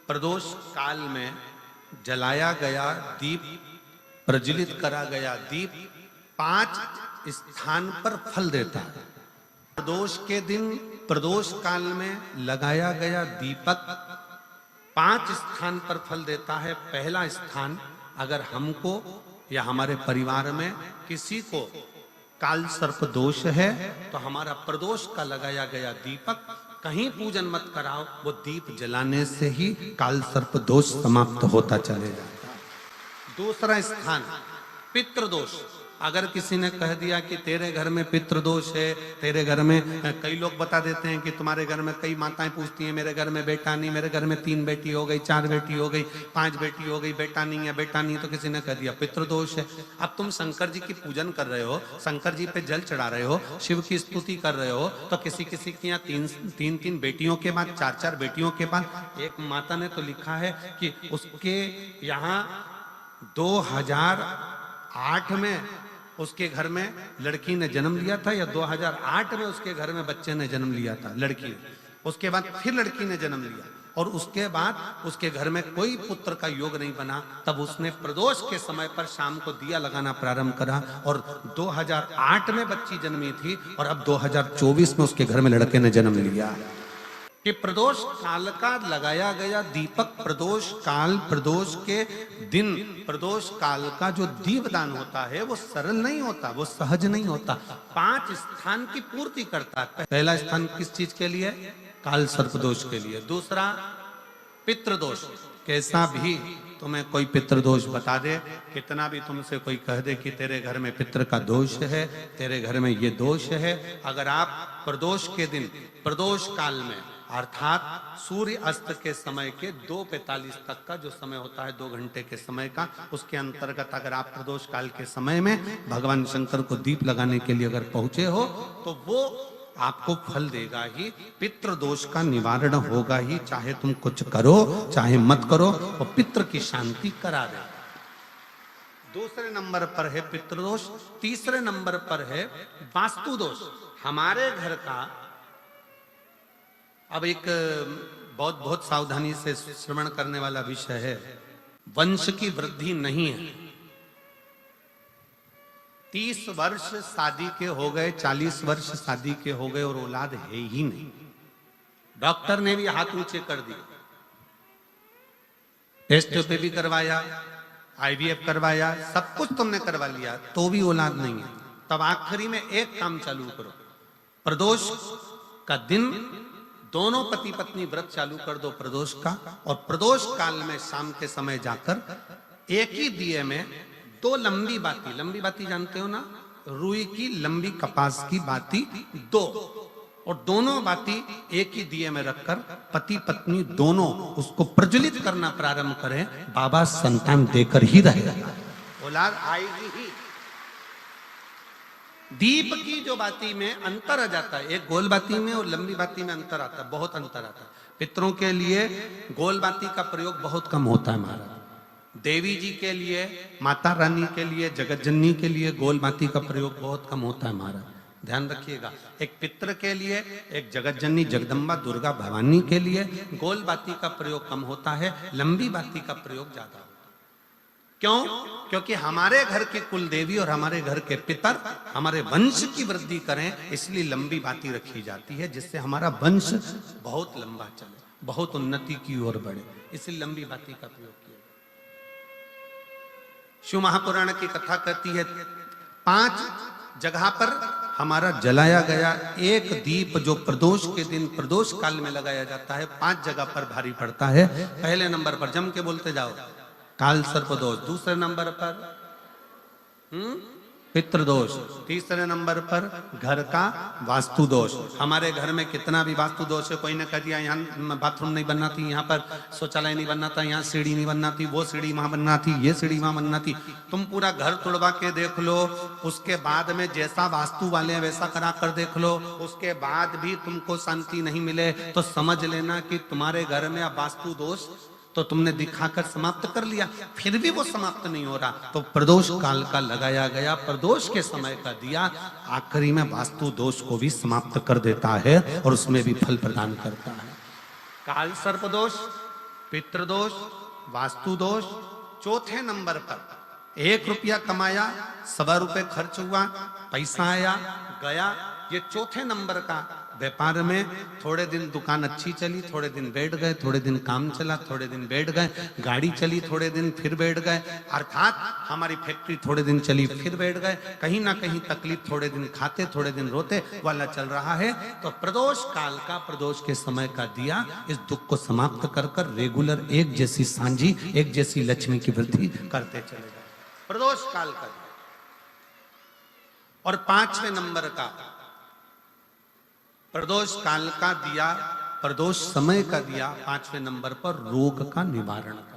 प्रदोष काल में जलाया गया दीप, प्रज्वलित करा गया दीप 5 स्थान पर फल देता है। प्रदोष के दिन प्रदोष काल में लगाया गया दीपक 5 स्थान पर फल देता है। पहला स्थान, अगर हमको या हमारे परिवार में किसी को काल सर्प दोष है तो हमारा प्रदोष का लगाया गया दीपक कहीं पूजन मत कराओ, वो दीप जलाने से ही काल सर्प दोष समाप्त होता चले जाता है। दूसरा स्थान, पितृदोष। अगर किसी ने कह दिया कि तेरे घर में पितृदोष है, तेरे घर में, कई लोग बता देते हैं कि तुम्हारे घर में कई माताएं पूछती हैं मेरे घर में बेटा नहीं, मेरे घर में 3 बेटी हो गई, 4 बेटी हो गई, 5 बेटी हो गई, बेटा नहीं है, बेटा नहीं है, तो किसी ने कह दिया पितृदोष है। अब तुम शंकर जी की पूजन कर रहे हो, शंकर जी पे जल चढ़ा रहे हो, शिव की स्तुति कर रहे हो, तो किसी किसी की यहाँ 3 बेटियों के बाद 4 बेटियों के बाद, एक माता ने तो लिखा है कि उसके यहाँ 2008 में उसके घर में लड़की ने जन्म लिया था, या 2008 में उसके घर में बच्चे ने जन्म लिया था, लड़की ने। उसके बाद फिर लड़की ने जन्म लिया और उसके बाद उसके घर में कोई पुत्र का योग नहीं बना। तब उसने प्रदोष के समय पर शाम को दिया लगाना प्रारंभ करा और 2008 में बच्ची जन्मी थी और अब 2024 में उसके घर में लड़के ने जन्म लिया। कि प्रदोष काल का लगाया गया दीपक, प्रदोष काल, प्रदोष के दिन, प्रदोष काल का जो दीपदान होता है वो सरल नहीं होता, वो सहज नहीं होता। 5 स्थान की पूर्ति करता है। पहला स्थान किस चीज के लिए? काल सर्प दोष के लिए। दूसरा, पितृदोष। कैसा भी तुम्हें कोई पितृदोष बता दे, कितना भी तुमसे कोई कह दे कि तेरे घर में पितृ का दोष है, तेरे घर में ये दोष है, अगर आप प्रदोष के दिन, प्रदोष काल में, अर्थात सूर्य अस्त के समय के 2:45 तक का जो समय होता है, 2 घंटे के समय का, उसके अंतर्गत अगर आप प्रदोष काल के समय में भगवान शंकर को दीप लगाने के लिए अगर पहुंचे हो तो वो आपको फल देगा ही, पितृदोष का निवारण होगा ही। चाहे तुम कुछ करो चाहे मत करो, वो पितृ की शांति करा दे। दूसरे नंबर पर है पितृदोष। तीसरे नंबर पर है वास्तु दोष। हमारे घर का, अब एक बहुत सावधानी से श्रवण करने वाला विषय है, वंश की वृद्धि नहीं है। 30 वर्ष शादी के हो गए, 40 वर्ष शादी के हो गए और औलाद है ही नहीं। डॉक्टर ने भी हाथ ऊंचे कर दिए, टेस्ट पे भी करवाया, IVF करवाया, सब कुछ तुमने करवा लिया, तो भी औलाद नहीं है। तब आखिरी में एक काम चालू करो, प्रदोष का दिन दोनों पति पत्नी व्रत चालू कर दो प्रदोष का, और प्रदोष काल में शाम के समय जाकर एक ही दिए में 2 लंबी बाती जानते हो ना, रुई की लंबी कपास की बाती 2, और दोनों बाती एक ही दिए में रखकर पति पत्नी दोनों उसको प्रज्वलित करना प्रारंभ करें। बाबा संतान देकर ही रहेगा, औलाद आएगी ही। दीप की जो बाती में अंतर आ जाता है, एक गोल बाती में और लंबी बाती में अंतर आता है, बहुत अंतर आता है। पितरों के लिए गोल बाती का प्रयोग बहुत कम होता है महाराज। देवी जी के लिए, माता रानी के लिए, जगत जननी के लिए गोल बाती का प्रयोग बहुत कम होता है महाराज, ध्यान रखिएगा। एक पितृ के लिए, एक जगत जननी जगदम्बा दुर्गा भवानी के लिए गोल बाती का प्रयोग कम होता है, लंबी बाती का प्रयोग ज्यादा होता है। क्यों? क्योंकि हमारे घर की कुल देवी और हमारे घर के पितर हमारे वंश की वृद्धि करें, इसलिए लंबी बाती रखी जाती है, जिससे हमारा वंश बहुत लंबा चले, बहुत उन्नति की ओर बढ़े, इसलिए लंबी बाती का प्रयोग किया। शिव महापुराण की कथा कहती है 5 जगह पर हमारा जलाया गया एक दीप जो प्रदोष के दिन प्रदोष काल में लगाया जाता है, 5 जगह पर भारी पड़ता है। पहले नंबर पर, जम के बोलते जाओ, काल सर्प दोष। दूसरे नंबर पर पितृदोष। तीसरे नंबर पर घर का वास्तु दोष। हमारे घर में कितना भी वास्तु दोष है, कोई ने कह दिया यहाँ बाथरूम नहीं बनना थी, यहाँ पर शौचालय नहीं बनना था, यहाँ सीढ़ी नहीं बनना थी, वो सीढ़ी वहां बनना थी, ये सीढ़ी वहां बनना थी। तुम पूरा घर तुड़वा के देख लो, उसके बाद में जैसा वास्तु वाले हैं वैसा करा कर देख लो, उसके बाद भी तुमको शांति नहीं मिले तो समझ लेना कि तुम्हारे घर में अब वास्तु दोष तो तुमने दिखाकर समाप्त कर लिया, फिर भी वो समाप्त नहीं हो रहा, तो प्रदोष काल का लगाया गया प्रदोष के समय का दिया आखिरी में वास्तु दोष को भी समाप्त कर देता है और उसमें भी फल प्रदान करता है। काल सर्प दोष, पितृदोष, वास्तु दोष। चौथे नंबर पर 1 रुपया कमाया, 1.25 रुपये खर्च हुआ, पैसा आया गया। ये चौथे नंबर का व्यापार में थोड़े दिन दुकान अच्छी चली, थोड़े दिन बैठ गए, थोड़े दिन काम चला, थोड़े दिन बैठ गए, गाड़ी चली थोड़े दिन फिर बैठ गए, अर्थात हमारी फैक्ट्री थोड़े दिन चली फिर बैठ गए। कहीं ना कहीं तकलीफ, थोड़े दिन खाते थोड़े दिन रोते वाला चल रहा है। तो प्रदोष काल का, प्रदोष के समय का दिया इस दुख को समाप्त कर कर रेगुलर एक जैसी सांझी, एक जैसी लक्ष्मी की वृद्धि करते चले गए। प्रदोष काल का दिया। और 5वें नंबर का प्रदोष काल का दिया, प्रदोष समय का दिया 5वें नंबर पर रोग का निवारण का।